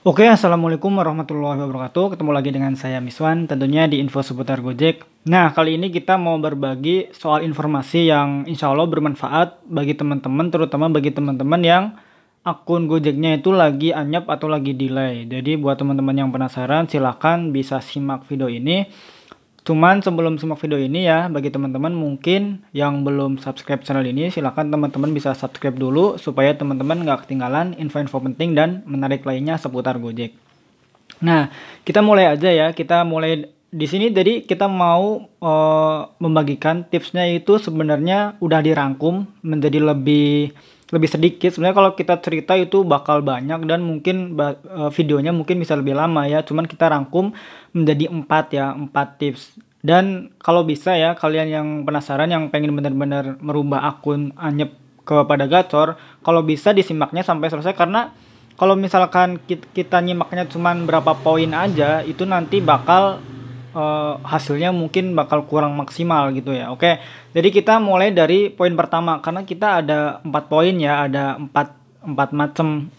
Oke, assalamualaikum warahmatullahi wabarakatuh. Ketemu lagi dengan saya Miswan, tentunya di info seputar Gojek. Nah, kali ini kita mau berbagi soal informasi yang insya Allah bermanfaat bagi teman-teman, terutama bagi teman-teman yang akun Gojeknya itu lagi anyap atau lagi delay. Jadi buat teman-teman yang penasaran, silahkan bisa simak video ini. Cuman sebelum simak video ini ya, bagi teman-teman mungkin yang belum subscribe channel ini, silakan teman-teman bisa subscribe dulu supaya teman-teman nggak ketinggalan info-info penting dan menarik lainnya seputar Gojek. Nah, kita mulai aja ya. Kita mulai di sini. Jadi kita mau membagikan tipsnya itu sebenarnya udah dirangkum menjadi lebih lebih sedikit. Sebenarnya kalau kita cerita itu bakal banyak dan mungkin videonya mungkin bisa lebih lama ya. Cuman kita rangkum menjadi 4 ya, 4 tips. Dan kalau bisa ya, kalian yang penasaran yang pengen benar-benar merubah akun Anyep kepada Gacor, kalau bisa disimaknya sampai selesai karena kalau misalkan kita nyimaknya cuman berapa poin aja, itu nanti bakal hasilnya mungkin bakal kurang maksimal gitu ya. Oke, jadi kita mulai dari poin pertama karena kita ada 4 poin ya, ada 4 macam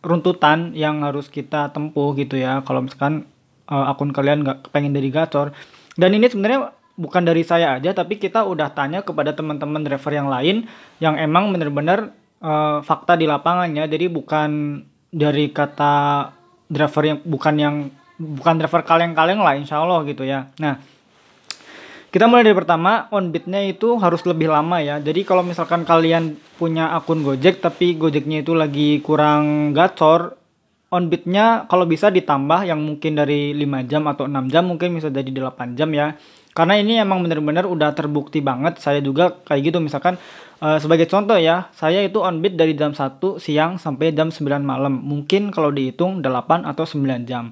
runtutan yang harus kita tempuh gitu ya. Kalau misalkan akun kalian nggak pengen dari Gacor. Dan ini sebenarnya bukan dari saya aja, tapi kita udah tanya kepada teman-teman driver yang lain yang emang bener-bener fakta di lapangannya. Jadi bukan dari kata driver yang bukan driver kaleng-kaleng lah insya Allah gitu ya. Nah, kita mulai dari pertama, on bid-nya itu harus lebih lama ya. Jadi kalau misalkan kalian punya akun Gojek tapi Gojeknya itu lagi kurang gacor, on bid-nya kalau bisa ditambah yang mungkin dari 5 jam atau 6 jam mungkin bisa jadi 8 jam ya. Karena ini emang benar-benar udah terbukti banget. Saya juga kayak gitu misalkan sebagai contoh ya, saya itu on bid dari jam 1 siang sampai jam 9 malam. Mungkin kalau dihitung 8 atau 9 jam.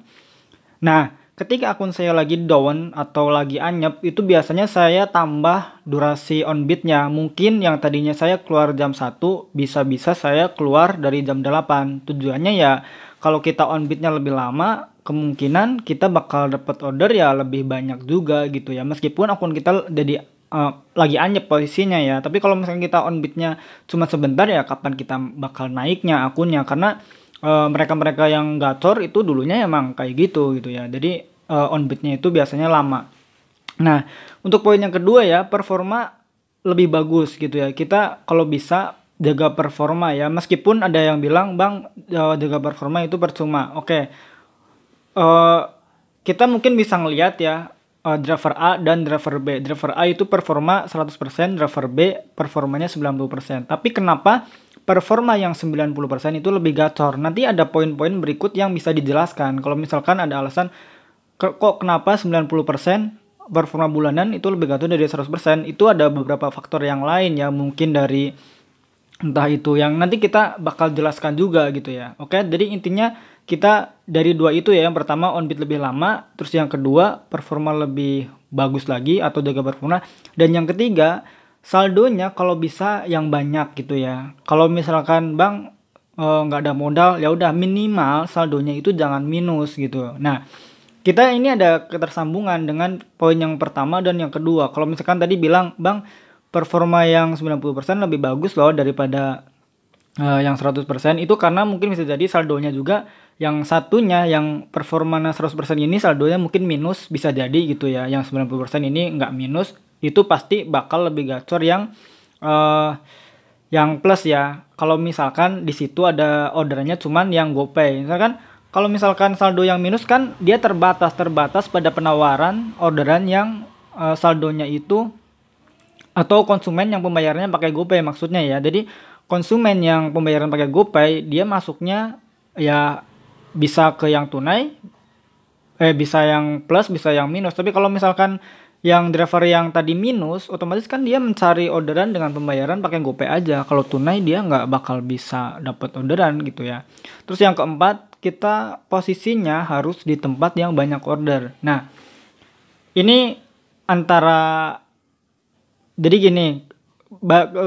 Nah, ketika akun saya lagi down atau lagi anyep, itu biasanya saya tambah durasi on bid-nya. Mungkin yang tadinya saya keluar jam 1, bisa-bisa saya keluar dari jam 8. Tujuannya ya, kalau kita on bid-nya lebih lama, kemungkinan kita bakal dapat order ya lebih banyak juga gitu ya. Meskipun akun kita jadi lagi anyep posisinya ya. Tapi kalau misalnya kita on bid-nya cuma sebentar ya, kapan kita bakal naiknya akunnya. Karena mereka-mereka yang gacor itu dulunya emang kayak gitu ya. Jadi on bid-nya itu biasanya lama. Nah, untuk poin yang kedua ya, performa lebih bagus gitu ya. Kita kalau bisa jaga performa ya. Meskipun ada yang bilang, "Bang, jaga performa itu percuma." Oke. eh, Kita mungkin bisa ngelihat ya, driver A dan driver B. Driver A itu performa 100%, driver B performanya 90%. Tapi kenapa performa yang 90% itu lebih gacor? Nanti ada poin-poin berikut yang bisa dijelaskan. Kalau misalkan ada alasan kok kenapa 90% performa bulanan itu lebih gacor dari 100%, itu ada beberapa faktor yang lain ya, mungkin dari entah itu yang nanti kita bakal jelaskan juga gitu ya. Oke, jadi intinya kita dari dua itu ya. Yang pertama on bid lebih lama, terus yang kedua performa lebih bagus lagi atau jaga performa, dan yang ketiga saldonya kalau bisa yang banyak gitu ya. Kalau misalkan Bang nggak ada modal, ya udah minimal saldonya itu jangan minus gitu. Nah, kita ini ada ketersambungan dengan poin yang pertama dan yang kedua. Kalau misalkan tadi bilang, "Bang, performa yang 90% lebih bagus loh daripada yang 100%." Itu karena mungkin bisa jadi saldonya juga yang satunya yang performanya 100% ini saldonya mungkin minus, bisa jadi gitu ya. Yang 90% ini nggak minus, itu pasti bakal lebih gacor yang plus ya. Kalau misalkan di situ ada orderannya cuman yang GoPay. Misalkan kalau misalkan saldo yang minus kan dia terbatas pada penawaran orderan yang saldonya itu, atau konsumen yang pembayarannya pakai GoPay maksudnya ya. Jadi konsumen yang pembayaran pakai GoPay dia masuknya ya bisa ke yang tunai, bisa yang plus, bisa yang minus. Tapi kalau misalkan yang driver yang tadi minus, otomatis kan dia mencari orderan dengan pembayaran pakai GoPay aja. Kalau tunai dia nggak bakal bisa dapat orderan gitu ya. Terus yang keempat, kita posisinya harus di tempat yang banyak order. Nah, ini antara jadi gini,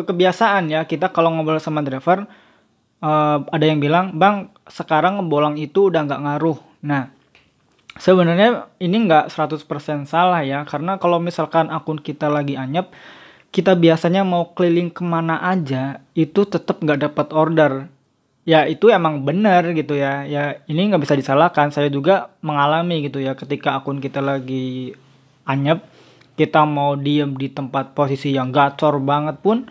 kebiasaan ya kita kalau ngobrol sama driver, ada yang bilang, "Bang, sekarang ngebolang itu udah nggak ngaruh." Nah, sebenarnya ini nggak 100% salah ya, karena kalau misalkan akun kita lagi anyep, kita biasanya mau keliling kemana aja, itu tetap nggak dapat order. ya itu emang bener gitu ya. Ya ini nggak bisa disalahkan. Saya juga mengalami gitu ya ketika akun kita lagi anyep, kita mau diem di tempat posisi yang gacor banget pun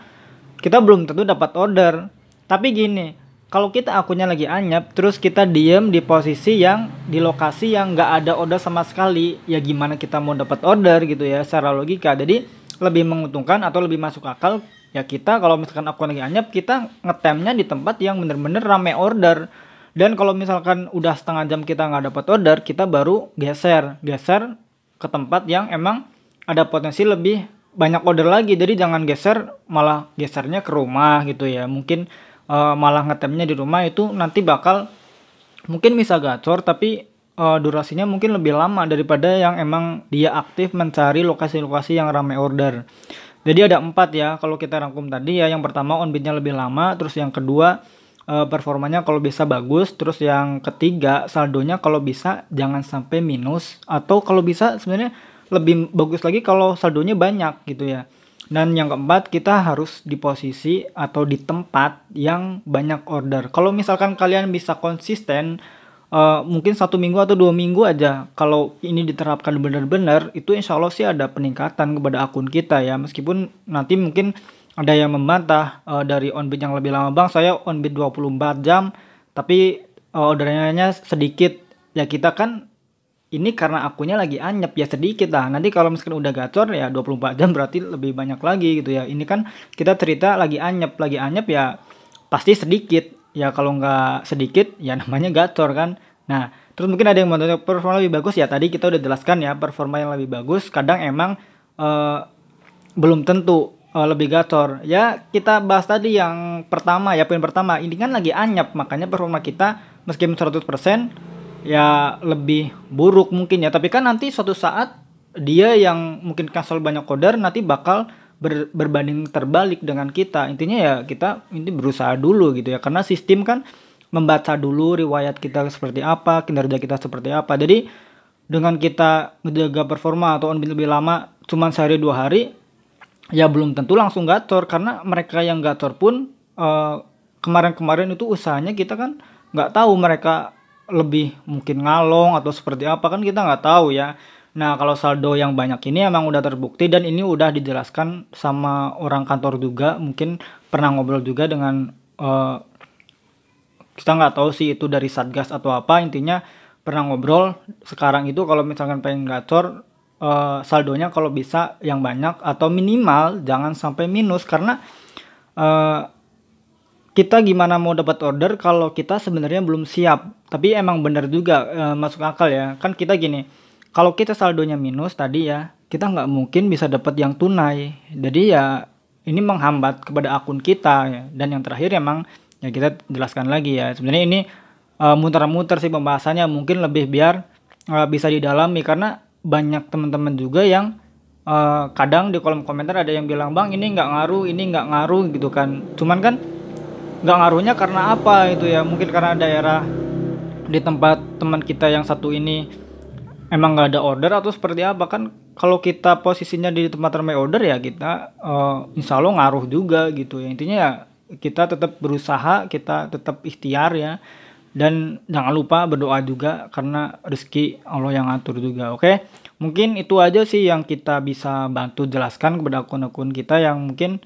kita belum tentu dapat order. Tapi gini, kalau kita akunnya lagi anyep, terus kita diem di posisi yang di lokasi yang nggak ada order sama sekali, ya gimana kita mau dapat order gitu ya secara logika. Jadi lebih menguntungkan atau lebih masuk akal ya kita kalau misalkan akun lagi anyep, kita ngetemnya di tempat yang bener-bener rame order. Dan kalau misalkan udah setengah jam kita nggak dapat order, kita baru geser ke tempat yang emang ada potensi lebih banyak order lagi. Jadi jangan geser, malah gesernya ke rumah gitu ya. Mungkin malah ngetemnya di rumah, itu nanti bakal mungkin bisa gacor tapi durasinya mungkin lebih lama daripada yang emang dia aktif mencari lokasi-lokasi yang ramai order. Jadi ada 4 ya kalau kita rangkum tadi ya. Yang pertama on bidnya lebih lama, terus yang kedua performanya kalau bisa bagus, terus yang ketiga saldonya kalau bisa jangan sampai minus, atau kalau bisa sebenarnya lebih bagus lagi kalau saldonya banyak gitu ya. Dan yang keempat, kita harus di posisi atau di tempat yang banyak order. Kalau misalkan kalian bisa konsisten, mungkin 1 minggu atau 2 minggu aja, kalau ini diterapkan benar-benar, itu insya Allah sih ada peningkatan kepada akun kita ya. Meskipun nanti mungkin ada yang membantah dari on bid yang lebih lama, bang saya on bid 24 jam tapi orderannya sedikit. Ya kita kan ini karena akunnya lagi anyep ya sedikit lah. Nanti kalau misalkan udah gacor ya 24 jam berarti lebih banyak lagi gitu ya. Ini kan kita cerita lagi anyep ya pasti sedikit. Ya kalau nggak sedikit ya namanya gacor kan. Nah terus mungkin ada yang mau tanya performa lebih bagus ya. Tadi kita udah jelaskan ya, performa yang lebih bagus kadang emang belum tentu lebih gacor. Ya kita bahas tadi yang pertama ya, poin pertama. Ini kan lagi anyep, makanya performa kita meskipun 100% ya lebih buruk mungkin ya. Tapi kan nanti suatu saat dia yang mungkin cancel banyak order nanti bakal berbanding terbalik dengan kita. Intinya ya kita ini berusaha dulu gitu ya, karena sistem kan membaca dulu riwayat kita seperti apa, kinerja kita seperti apa. Jadi dengan kita menjaga performa atau on bid lebih lama cuman sehari 2 hari ya belum tentu langsung gacor. Karena mereka yang gacor pun kemarin-kemarin itu usahanya kita kan nggak tahu, mereka lebih mungkin ngalong atau seperti apa kan kita nggak tahu ya. Nah kalau saldo yang banyak ini emang udah terbukti dan ini udah dijelaskan sama orang kantor juga, mungkin pernah ngobrol juga dengan kita nggak tahu sih itu dari satgas atau apa, intinya pernah ngobrol. Sekarang itu kalau misalkan pengen gacor saldonya kalau bisa yang banyak atau minimal jangan sampai minus, karena kita gimana mau dapat order kalau kita sebenarnya belum siap. Tapi emang bener juga masuk akal ya. Kan kita gini, kalau kita saldonya minus tadi ya, kita nggak mungkin bisa dapat yang tunai. Jadi ya ini menghambat kepada akun kita ya. Dan yang terakhir emang ya kita jelaskan lagi ya. Sebenarnya ini muter-muter sih pembahasannya, mungkin lebih biar bisa didalami, karena banyak teman-teman juga yang kadang di kolom komentar ada yang bilang bang ini nggak ngaruh gitu kan. Cuman kan nggak ngaruhnya karena apa itu ya, mungkin karena daerah di tempat teman kita yang satu ini emang nggak ada order atau seperti apa kan. Kalau kita posisinya di tempat ramai order ya kita insya Allah ngaruh juga gitu ya. Intinya ya kita tetap berusaha, kita tetap ikhtiar ya, dan jangan lupa berdoa juga karena rezeki Allah yang atur juga. Oke, mungkin itu aja sih yang kita bisa bantu jelaskan kepada akun-akun kita yang mungkin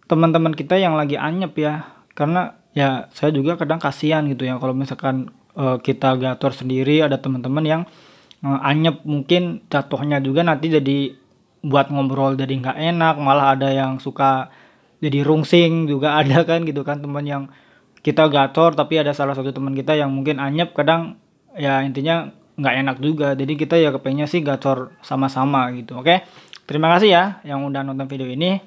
teman-teman kita yang lagi anyep ya. Karena ya saya juga kadang kasihan gitu ya kalau misalkan kita gator sendiri, ada teman-teman yang anyep, mungkin jatuhnya juga nanti jadi buat ngobrol jadi nggak enak, malah ada yang suka jadi rungsing juga ada kan gitu kan, teman yang kita gacor tapi ada salah satu teman kita yang mungkin anyep, kadang ya intinya nggak enak juga. Jadi kita ya kepengennya sih gacor sama-sama gitu. Oke, terima kasih ya yang udah nonton video ini.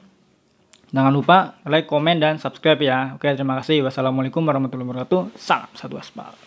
Jangan lupa like, komen, dan subscribe ya. Oke, terima kasih. Wassalamualaikum warahmatullahi wabarakatuh. Salam satu aspal.